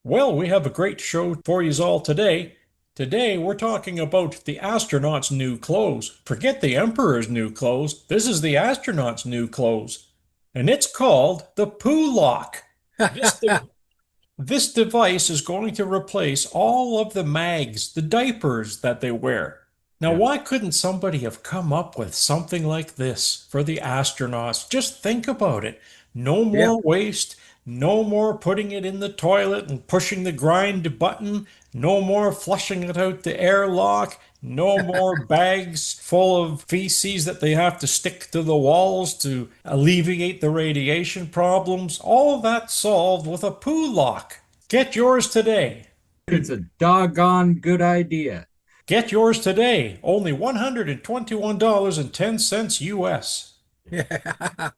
Well, we have a great show for you all today. Today, we're talking about the astronauts' new clothes. Forget the Emperor's new clothes. This is the astronauts' new clothes. And it's called the Poo Lock. This, de- this device is going to replace all of the mags, the diapers that they wear. Now, Yeah. why couldn't somebody have come up with something like this for the astronauts? Just think about it. No Yeah. more waste, no more putting it in the toilet and pushing the grind button, no more flushing it out the airlock, no more bags full of feces that they have to stick to the walls to alleviate the radiation problems. All of that solved with a poo lock. Get yours today. It's a doggone good idea. Get yours today. Only $121.10 US. Yeah.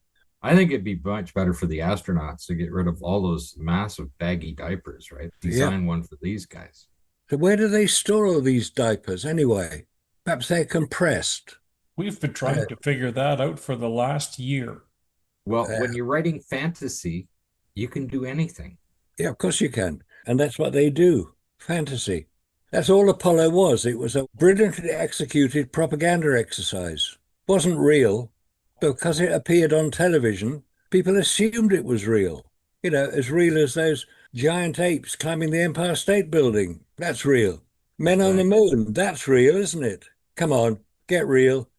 I think it'd be much better for the astronauts to get rid of all those massive baggy diapers, right? Yeah. Design one for these guys. So where do they store all these diapers anyway? Perhaps they're compressed. We've been Uh, trying to figure that out for the last year. Well, uh, when you're writing fantasy, you can do anything. yeah, of course you can. And that's what they do. Fantasy. That's all Apollo was. It was a brilliantly executed propaganda exercise. It wasn't real, but because it appeared on television, people assumed it was real. As real as those giant apes climbing the Empire State Building. That's real. Men That's on the right. moon. That's real, isn't it? Come on, get real.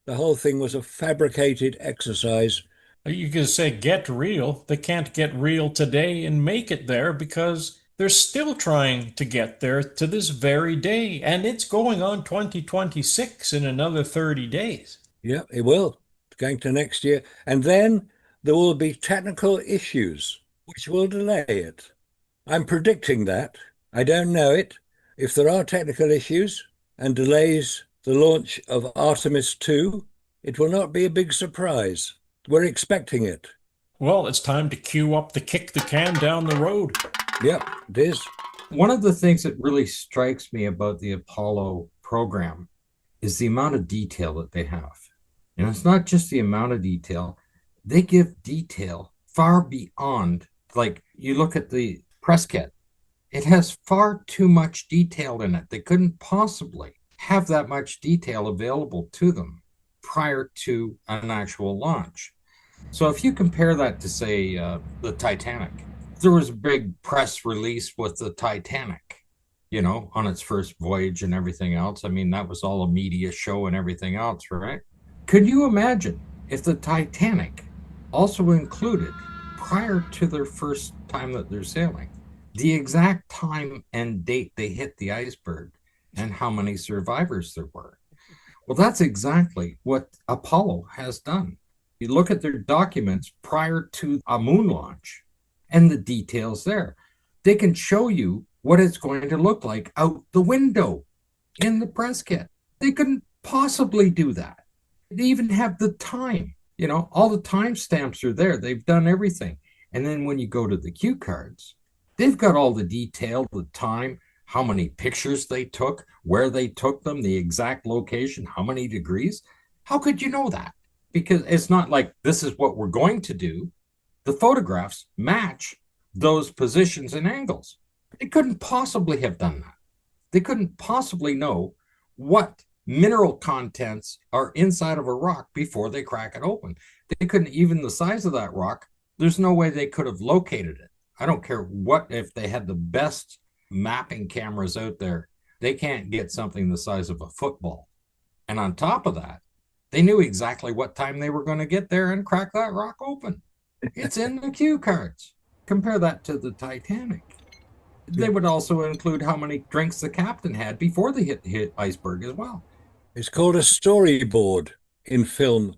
The whole thing was a fabricated exercise. You can say get real. They can't get real today and make it there because they're still trying to get there to this very day. And it's going on 2026 in another 30 days. Yeah, it will. It's going to next year. And then there will be technical issues which will delay it. I'm predicting that. I don't know it. If there are technical issues and delays the launch of Artemis 2, it will not be a big surprise. We're expecting it. Well, it's time to queue up the kick the can down the road. Yep, it is. One of the things that really strikes me about the Apollo program is the amount of detail that they have. And it's not just the amount of detail, they give detail far beyond, like you look at the press kit, it has far too much detail in it. They couldn't possibly have that much detail available to them prior to an actual launch. So if you compare that to, say, the Titanic, there was a big press release with the Titanic, on its first voyage and everything else. I mean, that was all a media show and everything else, right? Could you imagine if the Titanic also included, prior to their first time that they're sailing, the exact time and date they hit the iceberg and how many survivors there were? Well, that's exactly what Apollo has done. You look at their documents prior to a moon launch and the details there. They can show you what it's going to look like out the window in the press kit. They couldn't possibly do that. They even have the time, all the timestamps are there. They've done everything. And then when you go to the cue cards, they've got all the detail, the time, how many pictures they took, where they took them, the exact location, how many degrees. How could you know that? Because it's not like this is what we're going to do. The photographs match those positions and angles. They couldn't possibly have done that. They couldn't possibly know what mineral contents are inside of a rock before they crack it open. They couldn't, even the size of that rock, there's no way they could have located it. I don't care what, if they had the best mapping cameras out there, they can't get something the size of a football. And on top of that, they knew exactly what time they were going to get there and crack that rock open. It's in the cue cards. Compare that to the Titanic. They would also include how many drinks the captain had before they hit the iceberg as well. It's called a storyboard in film.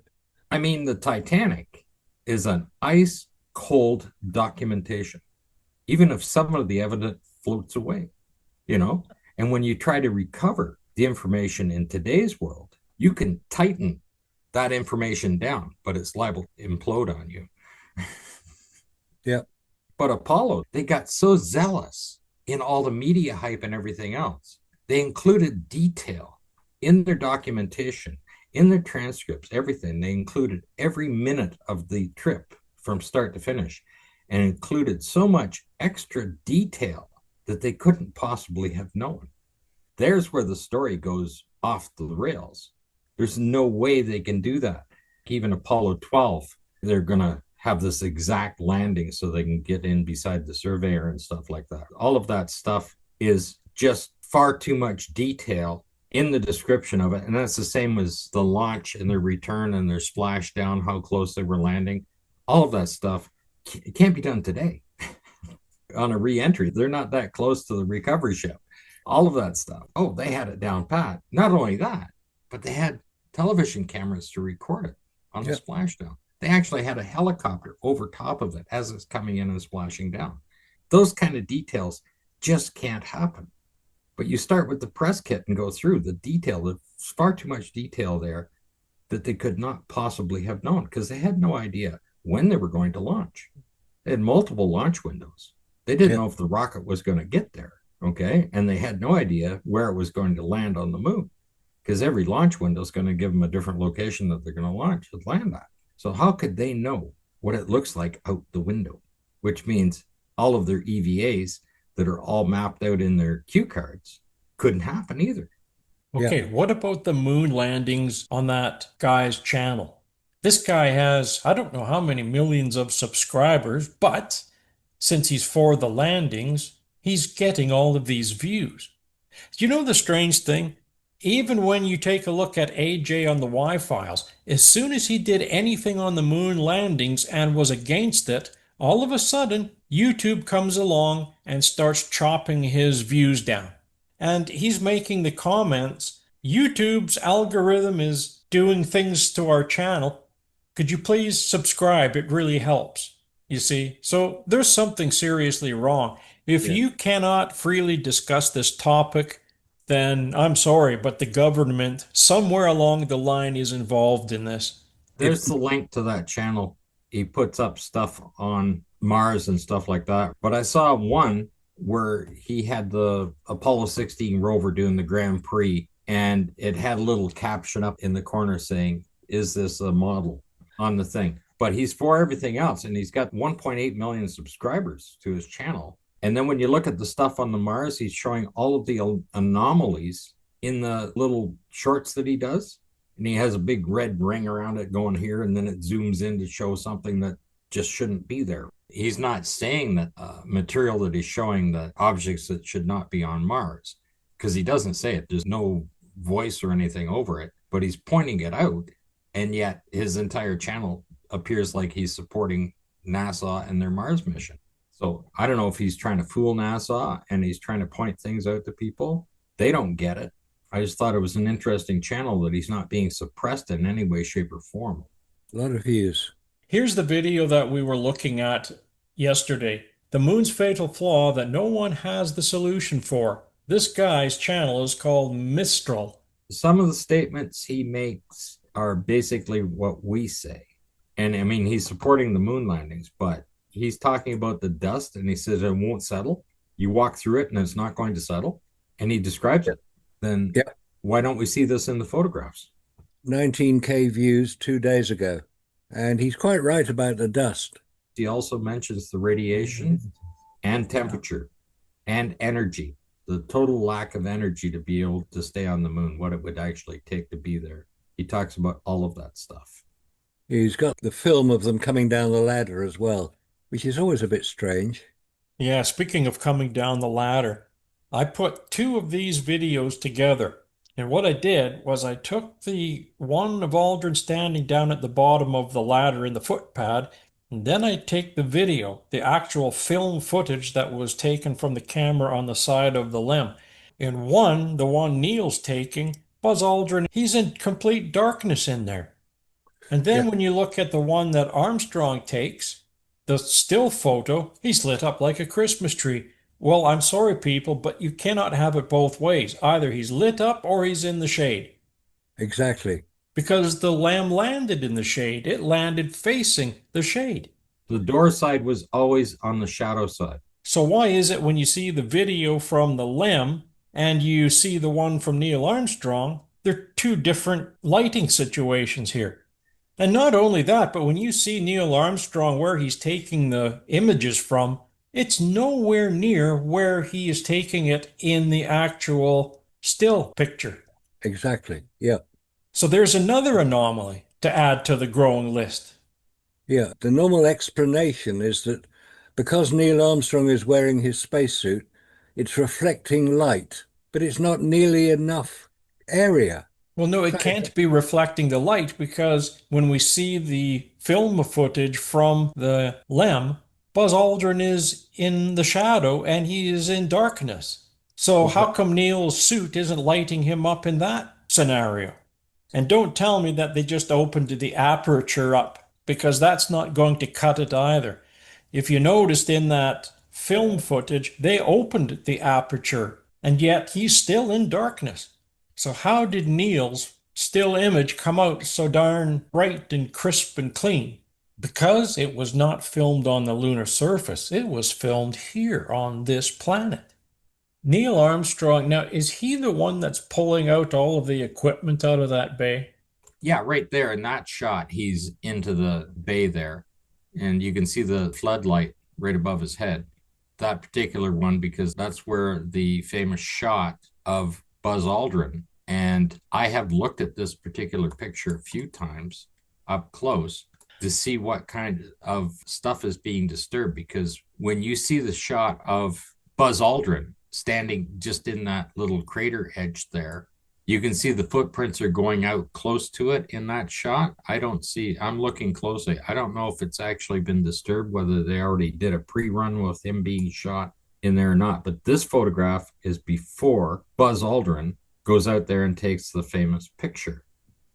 I mean, the Titanic is an ice cold documentation, even if some of the evidence floats away, you know? And when you try to recover the information in today's world, you can tighten that information down, but it's liable to implode on you. Yeah. But Apollo, they got so zealous in all the media hype and everything else. They included detail in their documentation, in their transcripts, everything. They included every minute of the trip from start to finish and included so much extra detail that they couldn't possibly have known. There's where the story goes off the rails. There's no way they can do that. Even Apollo 12, they're going to have this exact landing so they can get in beside the surveyor and stuff like that. All of that stuff is just far too much detail in the description of it. And that's the same as the launch and their return and their splashdown, how close they were landing. All of that stuff, it can't be done today. On a re-entry, they're not that close to the recovery ship. All of that stuff. Oh, they had it down pat. Not only that, but they had television cameras to record it on the splashdown. They actually had a helicopter over top of it as it's coming in and splashing down. Those kind of details just can't happen. But you start with the press kit and go through the detail. There's far too much detail there that they could not possibly have known because they had no idea when they were going to launch. They had multiple launch windows. They didn't know if the rocket was going to get there, okay? And they had no idea where it was going to land on the moon because every launch window is going to give them a different location that they're going to launch and land at. So how could they know what it looks like out the window? Which means all of their EVAs that are all mapped out in their cue cards couldn't happen either. Okay, what about the moon landings on that guy's channel? This guy has, I don't know how many millions of subscribers, but since he's for the landings, he's getting all of these views. You know the strange thing? Even when you take a look at AJ on the Y files, as soon as he did anything on the moon landings and was against it, all of a sudden YouTube comes along and starts chopping his views down. And he's making the comments, YouTube's algorithm is doing things to our channel. Could you please subscribe? It really helps. You see? So there's something seriously wrong. If you cannot freely discuss this topic, then I'm sorry, but the government somewhere along the line is involved in this. There's the link to that channel. He puts up stuff on Mars and stuff like that. But I saw one where he had the Apollo 16 rover doing the Grand Prix, and it had a little caption up in the corner saying, "Is this a model?" on the thing. But he's for everything else, and he's got 1.8 million subscribers to his channel. And then when you look at the stuff on the Mars, he's showing all of the anomalies in the little shorts that he does. And he has a big red ring around it going here, and then it zooms in to show something that just shouldn't be there. He's not saying that material that he's showing the objects that should not be on Mars, because he doesn't say it. There's no voice or anything over it, but he's pointing it out. And yet his entire channel appears like he's supporting NASA and their Mars mission. So I don't know if he's trying to fool NASA and he's trying to point things out to people. They don't get it. I just thought it was an interesting channel that he's not being suppressed in any way, shape, or form. A lot of views. Here's the video that we were looking at yesterday. The moon's fatal flaw that no one has the solution for. This guy's channel is called Mistral. Some of the statements he makes are basically what we say. And I mean, he's supporting the moon landings, but he's talking about the dust and he says it won't settle. You walk through it and it's not going to settle. And he describes it. Then why don't we see this in the photographs? 19K views 2 days ago. And he's quite right about the dust. He also mentions the radiation and temperature and energy, the total lack of energy to be able to stay on the moon, what it would actually take to be there. He talks about all of that stuff. He's got the film of them coming down the ladder as well, which is always a bit strange. Yeah, speaking of coming down the ladder, I put two of these videos together. And what I did was I took the one of Aldrin standing down at the bottom of the ladder in the footpad, and then I take the video, the actual film footage that was taken from the camera on the side of the limb. In one, the one Neil's taking, Buzz Aldrin, he's in complete darkness in there. And then when you look at the one that Armstrong takes, the still photo, he's lit up like a Christmas tree. Well, I'm sorry, people, but you cannot have it both ways. Either he's lit up or he's in the shade. Exactly. Because the lamb landed in the shade. It landed facing the shade. The door side was always on the shadow side. So why is it when you see the video from the limb and you see the one from Neil Armstrong, they're two different lighting situations here? And not only that, but when you see Neil Armstrong where he's taking the images from, It's nowhere near where he is taking it in the actual still picture. Exactly. Yeah. So there's another anomaly to add to the growing list. Yeah. The normal explanation is that because Neil Armstrong is wearing his spacesuit, it's reflecting light, but it's not nearly enough area. Well, no, it So can't be reflecting the light because when we see the film footage from the LEM, Buzz Aldrin is in the shadow and he is in darkness. So how come Neil's suit isn't lighting him up in that scenario? And don't tell me that they just opened the aperture up because that's not going to cut it either. If you noticed in that film footage, they opened the aperture and yet he's still in darkness. So how did Neil's still image come out so darn bright and crisp and clean? Because it was not filmed on the lunar surface. It was filmed here on this planet. Neil Armstrong, now, is he the one that's pulling out all of the equipment out of that bay? Yeah, right there in that shot, he's into the bay there, and you can see the floodlight right above his head. That particular one, because that's where the famous shot of Buzz Aldrin. And I have looked at this particular picture a few times up close to see what kind of stuff is being disturbed. Because when you see the shot of Buzz Aldrin standing just in that little crater edge there, you can see the footprints are going out close to it in that shot. I'm looking closely. I don't know if it's actually been disturbed, whether they already did a pre-run with him being shot in there or not. But this photograph is before Buzz Aldrin goes out there and takes the famous picture.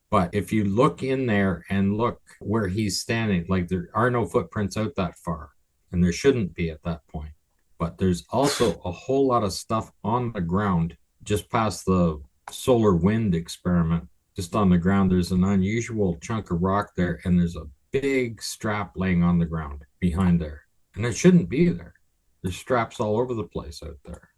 But if you look in there and look where he's standing, like there are no footprints out that far, and there shouldn't be at that point. But there's also a whole lot of stuff on the ground just past the solar wind experiment. Just on the ground, there's an unusual chunk of rock there, and there's a big strap laying on the ground behind there. And it shouldn't be there. There's straps all over the place out there.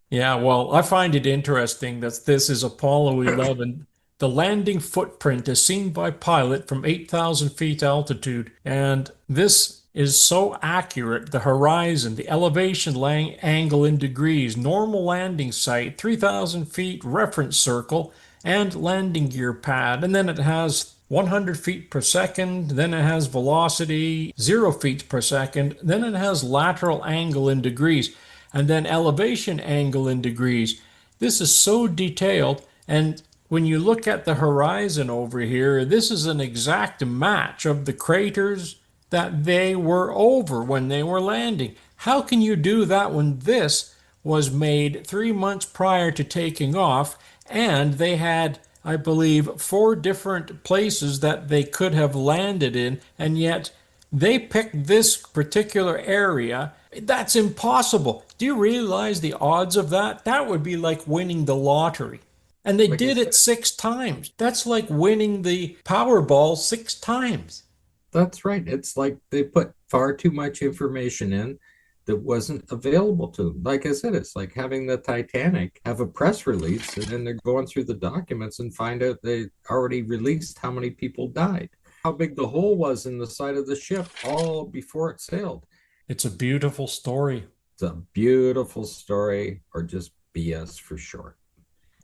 Yeah, well, I find it interesting that this is Apollo 11. The landing footprint is seen by pilot from 8,000 feet altitude, and this is so accurate. The horizon, the elevation angle in degrees, normal landing site, 3,000 feet reference circle, and landing gear pad. And then it has 100 feet per second, then it has velocity, 0 feet per second, then it has lateral angle in degrees, and then elevation angle in degrees. This is so detailed, and when you look at the horizon over here, this is an exact match of the craters that they were over when they were landing. How can you do that when this was made 3 months prior to taking off, and they had, I believe, 4 different places that they could have landed in, and yet they picked this particular area? That's impossible. Do you realize the odds of that? That would be like winning the lottery. And they Like I did said, it 6 times. That's like winning the Powerball 6 times. that's right. It's like they put far too much information in that wasn't available to them. Like I said, it's like having the Titanic have a press release and then they're going through the documents and find out they already released how many people died, how big the hole was in the side of the ship, all before it sailed. It's a beautiful story. It's a beautiful story, or just BS for short.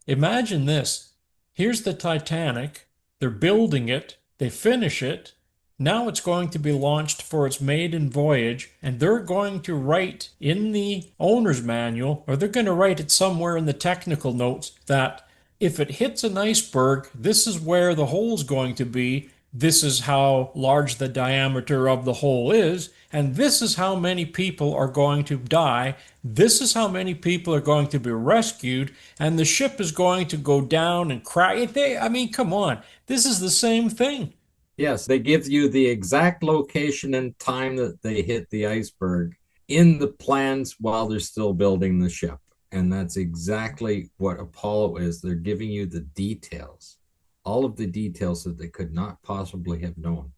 Imagine this. Here's the Titanic. They're building it. They finish it. Now it's going to be launched for its maiden voyage, and they're going to write in the owner's manual, or they're going to write it somewhere in the technical notes, that if it hits an iceberg, this is where the hole is going to be. This is how large the diameter of the hole is, and this is how many people are going to die. This is how many people are going to be rescued, and the ship is going to go down and crash. I mean, come on. This is the same thing. Yes, they give you the exact location and time that they hit the iceberg in the plans while they're still building the ship. And that's exactly what Apollo is. They're giving you the details, all of the details that they could not possibly have known.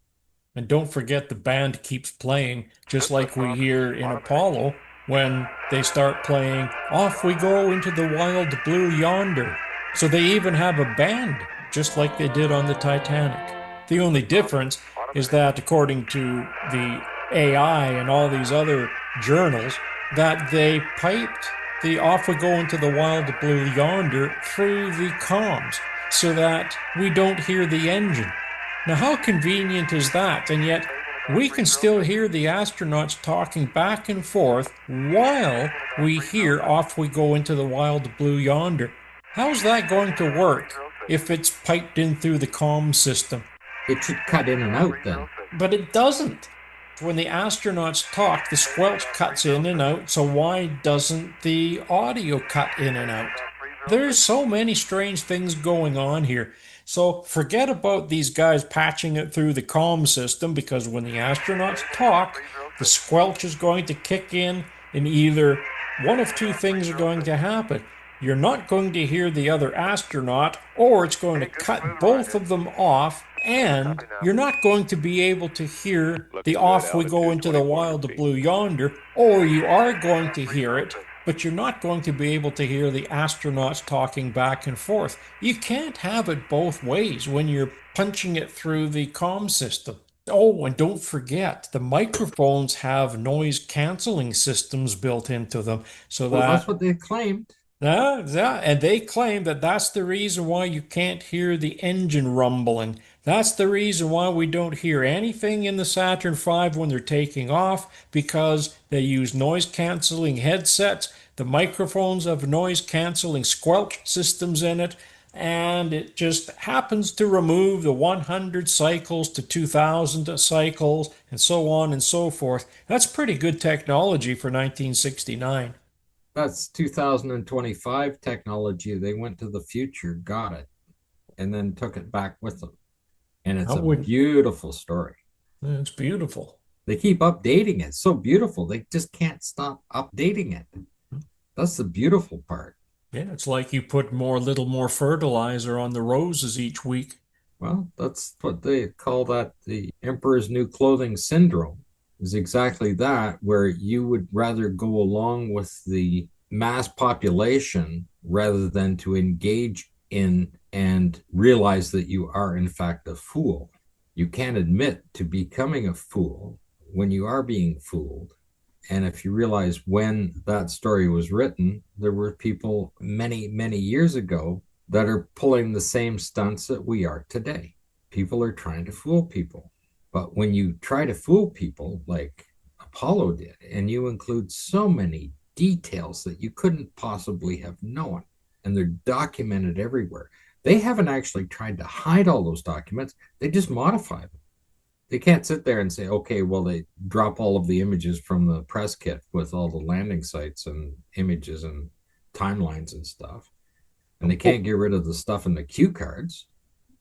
And don't forget the band keeps playing, just like we hear in Apollo when they start playing Off We Go Into the Wild Blue Yonder. So they even have a band, just like they did on the Titanic. The only difference is that, according to the AI and all these other journals, that they piped the off we go into the wild blue yonder through the comms so that we don't hear the engine. Now, how convenient is that? And yet, we can still hear the astronauts talking back and forth while we hear off we go into the wild blue yonder. How's that going to work if it's piped in through the comm system? It should cut in and out then. But it doesn't. When the astronauts talk, the squelch cuts in and out, so why doesn't the audio cut in and out? There's so many strange things going on here. So forget about these guys patching it through the comm system because when the astronauts talk, the squelch is going to kick in, and either one of two things are going to happen. You're not going to hear the other astronaut, or it's going to cut both of them off, and you're not going to be able to hear the off we go into the wild blue yonder, or you are going to hear it, but you're not going to be able to hear the astronauts talking back and forth. You can't have it both ways when you're punching it through the comm system. Oh, and don't forget, the microphones have noise canceling systems built into them so Well, that's that what they claimed. yeah, and they claim that that's the reason why you can't hear the engine rumbling. That's the reason why we don't hear anything in the Saturn V when they're taking off, because they use noise canceling headsets. The microphones have noise canceling squelch systems in it, and it just happens to remove the 100 cycles to 2000 cycles and so on and so forth. That's pretty good technology for 1969. That's 2025 technology. They went to the future, got it, and then took it back with them. And it's That a would, beautiful story. it's beautiful. They keep updating it. So beautiful. They just can't stop updating it. That's the beautiful part. Yeah, it's like you put little more fertilizer on the roses each week. Well, that's what they call that, the Emperor's New Clothing syndrome, is exactly that, where you would rather go along with the mass population rather than to engage in and realize that you are, in fact, a fool. You can't admit to becoming a fool when you are being fooled. And if you realize when that story was written, there were people many, many years ago that are pulling the same stunts that we are today. People are trying to fool people. But when you try to fool people like Apollo did, and you include so many details that you couldn't possibly have known, and they're documented everywhere, they haven't actually tried to hide all those documents, they just modify them. They can't sit there and say, okay, well, they drop all of the images from the press kit with all the landing sites and images and timelines and stuff. And they can't get rid of the stuff in the cue cards.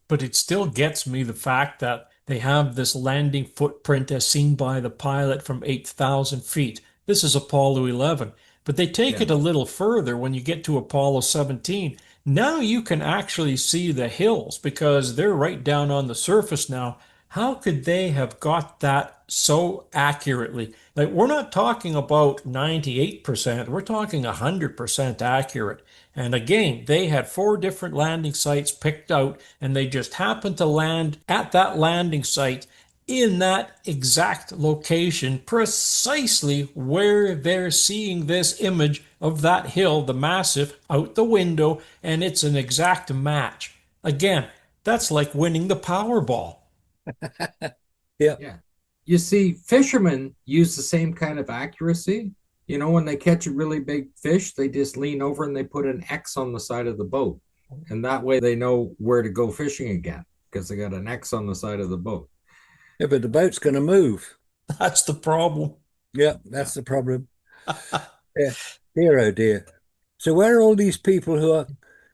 But it still gets me the fact that they have this landing footprint as seen by the pilot from 8,000 feet. This is Apollo 11. But they take Yeah. it a little further when you get to Apollo 17. Now you can actually see the hills because they're right down on the surface now. How could they have got that so accurately? Like, we're not talking about 98%, we're talking 100% accurate. And again, they had four different landing sites picked out, and they just happened to land at that landing site in that exact location, precisely where they're seeing this image of that hill, the massive, out the window, and it's an exact match. Again, that's like winning the Powerball. Yeah. Yeah. You see, fishermen use the same kind of accuracy. You know, when they catch a really big fish, they just lean over and they put an X on the side of the boat. And that way they know where to go fishing again because they got an X on the side of the boat. Yeah, but the boat's going to move. That's the problem. Yeah, that's the problem. Yeah. Dear, oh dear. So where are all these people who are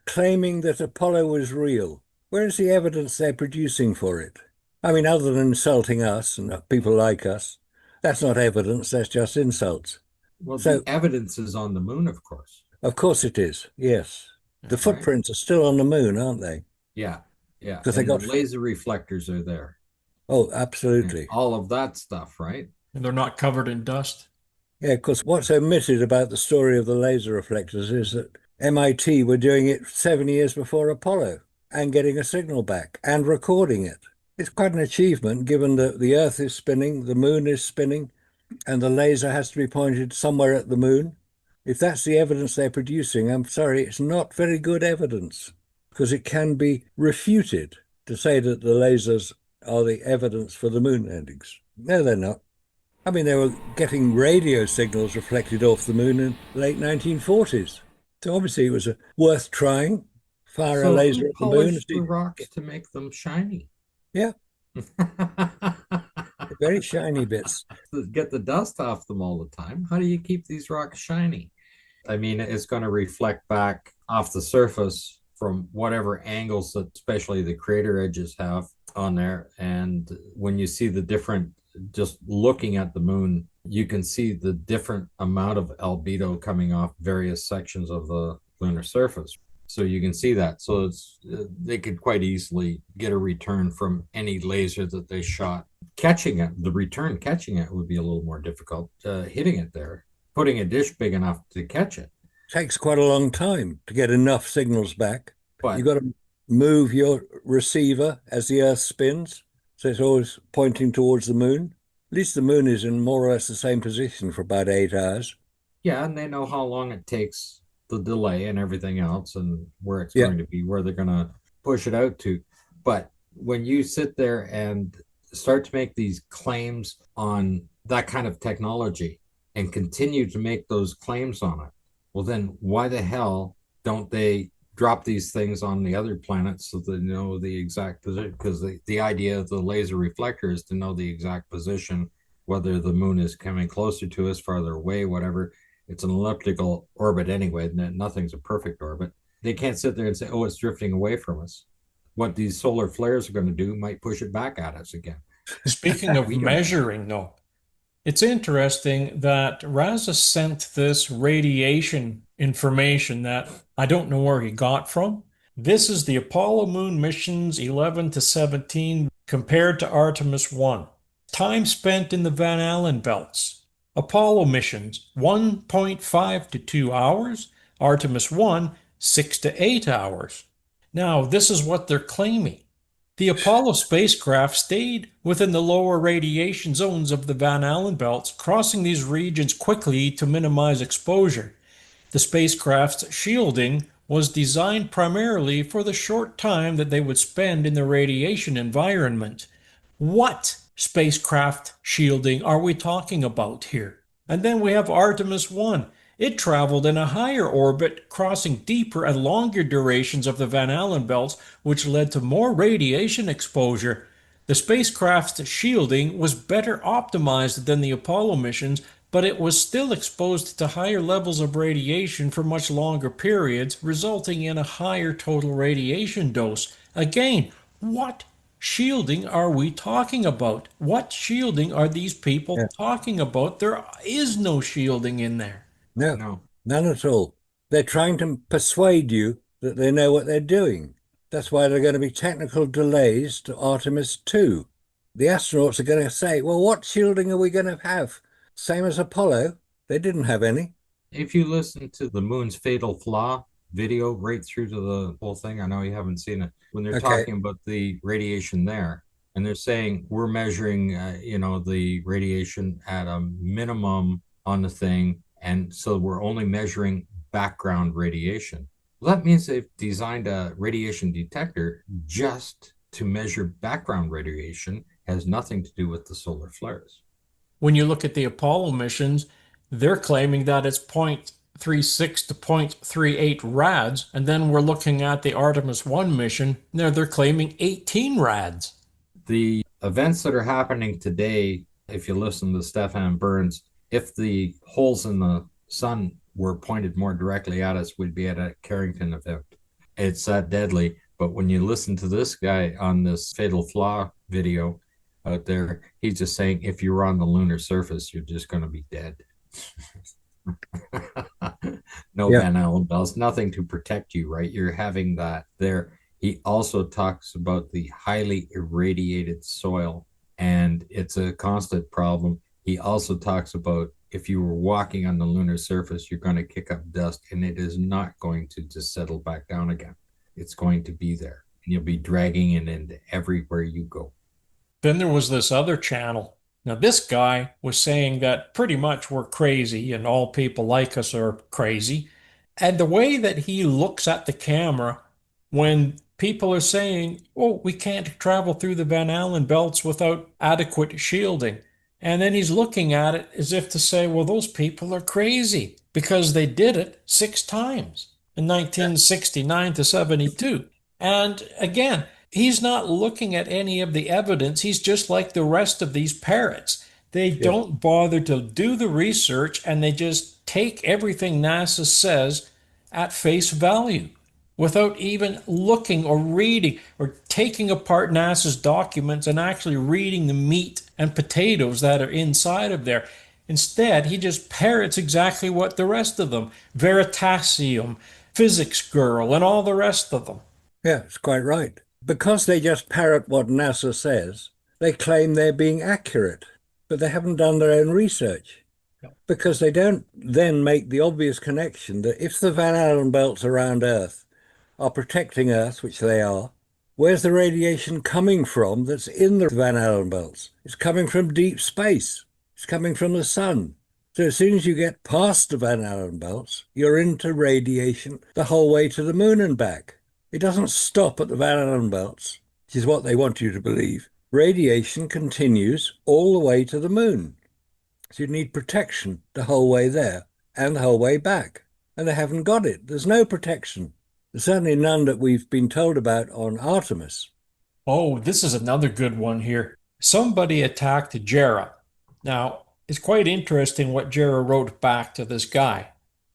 claiming that Apollo was real? Where's the evidence they're producing for it? I mean, other than insulting us and people like us, that's not evidence, that's just insults. Well, the So, evidence is on the moon, of course. of course it is. Yes. The Right? footprints are still on the moon, aren't they? Yeah. Yeah. Because they And the got, laser reflectors are there. oh, And absolutely. all of that stuff, right? And they're not covered in dust. Yeah, because what's omitted about the story of the laser reflectors is that MIT were doing it 7 years before Apollo and getting a signal back and recording it. It's quite an achievement given that the Earth is spinning, the moon is spinning. and the laser has to be pointed somewhere at the moon. If that's the evidence they're producing, I'm sorry, it's not very good evidence because it can be refuted to say that the lasers are the evidence for the moon landings. No, they're not. I mean, they were getting radio signals reflected off the moon in the late 1940s. So obviously it was worth trying. Fire a So who laser at the moon. polished the rocks to make them shiny? Yeah, very shiny bits. Get the dust off them all the time. How do you keep these rocks shiny? I mean, it's going to reflect back off the surface from whatever angles that especially the crater edges have on there. And when you see the different, just looking at the moon, you can see the different amount of albedo coming off various sections of the lunar surface. So you can see that. So they could quite easily get a return from any laser that they shot. Catching it, the return catching it would be a little more difficult. Hitting it there, putting a dish big enough to catch it. Takes quite a long time to get enough signals back. But You've got to move your receiver as the Earth spins, so it's always pointing towards the moon. At least the moon is in more or less the same position for about 8 hours. yeah, and they know how long it takes, the delay and everything else, and where it's Yeah, going to be, where they're going to push it out to. But when you sit there and start to make these claims on that kind of technology and continue to make those claims on it, well, then why the hell don't they drop these things on the other planets so they know the exact position? Because the idea of the laser reflector is to know the exact position, whether the moon is coming closer to us, farther away, whatever. It's an elliptical orbit anyway. Nothing's a perfect orbit. They can't sit there and say, oh, it's drifting away from us. What these solar flares are going to do might push it back at us again. Speaking of We don't know. measuring, though, it's interesting that Raza sent this radiation information that I don't know where he got from. This is the Apollo moon missions 11 to 17 compared to Artemis 1. Time spent in the Van Allen belts. Apollo missions 1.5 to 2 hours, Artemis 1 6 to 8 hours. Now, this is what they're claiming. The Apollo spacecraft stayed within the lower radiation zones of the Van Allen belts, crossing these regions quickly to minimize exposure. The spacecraft's shielding was designed primarily for the short time that they would spend in the radiation environment. What spacecraft shielding are we talking about here? And then we have Artemis 1. It traveled in a higher orbit, crossing deeper and longer durations of the Van Allen belts, which led to more radiation exposure. The spacecraft's shielding was better optimized than the Apollo missions, but it was still exposed to higher levels of radiation for much longer periods, resulting in a higher total radiation dose. Again, what shielding are we talking about? What shielding are these people yeah. talking about? There is no shielding in there. No, No. none at all. They're trying to persuade you that they know what they're doing. That's why there are going to be technical delays to Artemis 2. The astronauts are going to say, well, what shielding are we going to have? Same as Apollo. They didn't have any. If you listen to the moon's fatal flaw video right through to the whole thing, I know you haven't seen it, when they're Okay. talking about the radiation there, and they're saying we're measuring, the radiation at a minimum on the thing, and so we're only measuring background radiation. Well, that means they've designed a radiation detector just to measure background radiation, has nothing to do with the solar flares. When you look at the Apollo missions, they're claiming that it's 0.36 to 0.38 rads, and then we're looking at the Artemis 1 mission, they're claiming 18 rads. The events that are happening today, if you listen to Stefan Burns, if the holes in the sun were pointed more directly at us, we'd be at a Carrington event. It's that deadly. But when you listen to this guy on this fatal flaw video out there, he's just saying if you were on the lunar surface, you're just going to be dead. No Yeah. Van Allen bells, nothing to protect you, right? You're having that there. He also talks about the highly irradiated soil, and it's a constant problem. He also talks about if you were walking on the lunar surface, you're going to kick up dust, and it is not going to just settle back down again. It's going to be there, and you'll be dragging it into everywhere you go. Then there was this other channel. Now, this guy was saying that pretty much we're crazy and all people like us are crazy. And the way that he looks at the camera when people are saying, oh, we can't travel through the Van Allen belts without adequate shielding. And then he's looking at it as if to say, well, those people are crazy because they did it 6 times in 1969 to 72. And again, he's not looking at any of the evidence. He's just like the rest of these parrots. They Yes. don't bother to do the research and they just take everything NASA says at face value without even looking or reading or taking apart NASA's documents and actually reading the meat and potatoes that are inside of there. Instead, he just parrots exactly what the rest of them, Veritasium, Physics Girl, and all the rest of them. Yeah, it's quite right. Because they just parrot what NASA says, they claim they're being accurate, but they haven't done their own research. Because they don't then make the obvious connection that if the Van Allen belts around Earth are protecting Earth, which they are, where's the radiation coming from that's in the Van Allen belts? It's coming from deep space. It's coming from the sun. So as soon as you get past the Van Allen belts, you're into radiation the whole way to the moon and back. It doesn't stop at the Van Allen belts, which is what they want you to believe. Radiation continues all the way to the moon. So you need protection the whole way there and the whole way back. And they haven't got it. There's no protection. There's certainly none that we've been told about on Artemis. Oh, this is another good one here. Somebody attacked Jera. Now, it's quite interesting what Jera wrote back to this guy.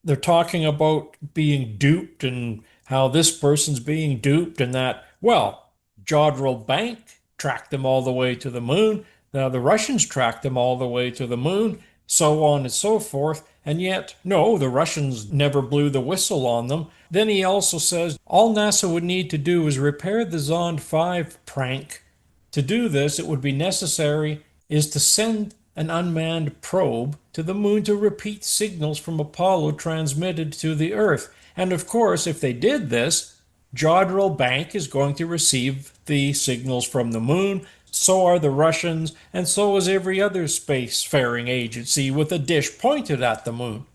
They're talking about being duped and how this person's being duped and that, well, Jodrell Bank tracked them all the way to the moon. Now, the Russians tracked them all the way to the moon, so on and so forth. And yet, no, the Russians never blew the whistle on them. Then he also says all NASA would need to do is repair the Zond 5 prank. To do this, it would be necessary is to send an unmanned probe to the moon to repeat signals from Apollo transmitted to the Earth. And of course, if they did this, Jodrell Bank is going to receive the signals from the moon. So are the Russians, and so is every other spacefaring agency with a dish pointed at the moon.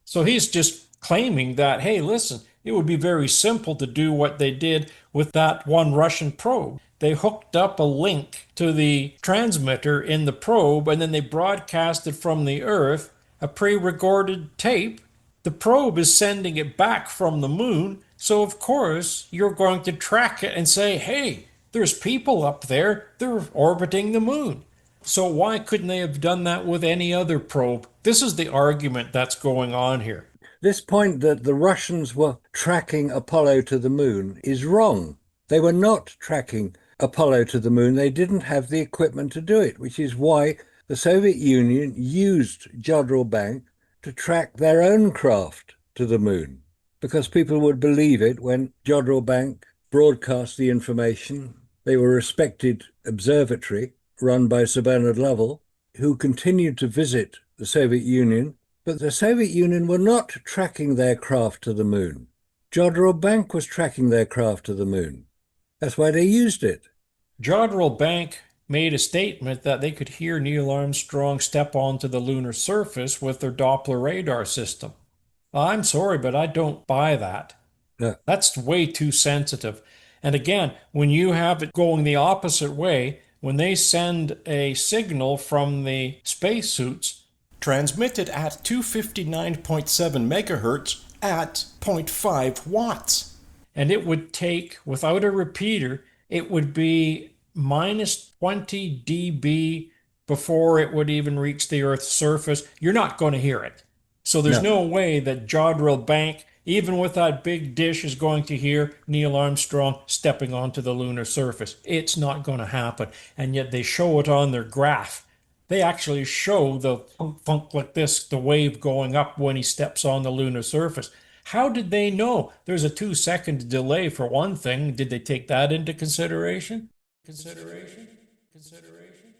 So he's just claiming that, hey, listen, it would be very simple to do what they did with that one Russian probe. They hooked up a link to the transmitter in the probe and then they broadcasted from the Earth a pre recorded tape. The probe is sending it back from the moon. So, of course, you're going to track it and say, hey, there's people up there. They're orbiting the moon. So why couldn't they have done that with any other probe? This is the argument that's going on here. This point that the Russians were tracking Apollo to the moon is wrong. They were not tracking Apollo to the moon. They didn't have the equipment to do it, which is why the Soviet Union used Jodrell Bank to track their own craft to the moon, because people would believe it when Jodrell Bank broadcast the information. They were a respected observatory run by Sir Bernard Lovell, who continued to visit the Soviet Union, but the Soviet Union were not tracking their craft to the moon. Jodrell Bank was tracking their craft to the moon. That's why they used it. Jodrell Bank made a statement that they could hear Neil Armstrong step onto the lunar surface with their Doppler radar system. I'm sorry, but I don't buy that. No. That's way too sensitive. And again, when you have it going the opposite way, when they send a signal from the spacesuits transmitted at 259.7 megahertz at zero point 0.5 watts, and it would take, without a repeater, it would be minus 20 dB before it would even reach the Earth's surface. You're not going to hear it. So there's no way that Jodrell Bank, even with that big dish, is going to hear Neil Armstrong stepping onto the lunar surface. It's not going to happen. And yet they show it on their graph. They actually show the funk like this, the wave going up when he steps on the lunar surface. How did they know? There's a 2 second delay for one thing. Did they take that into consideration? Consideration? Consideration?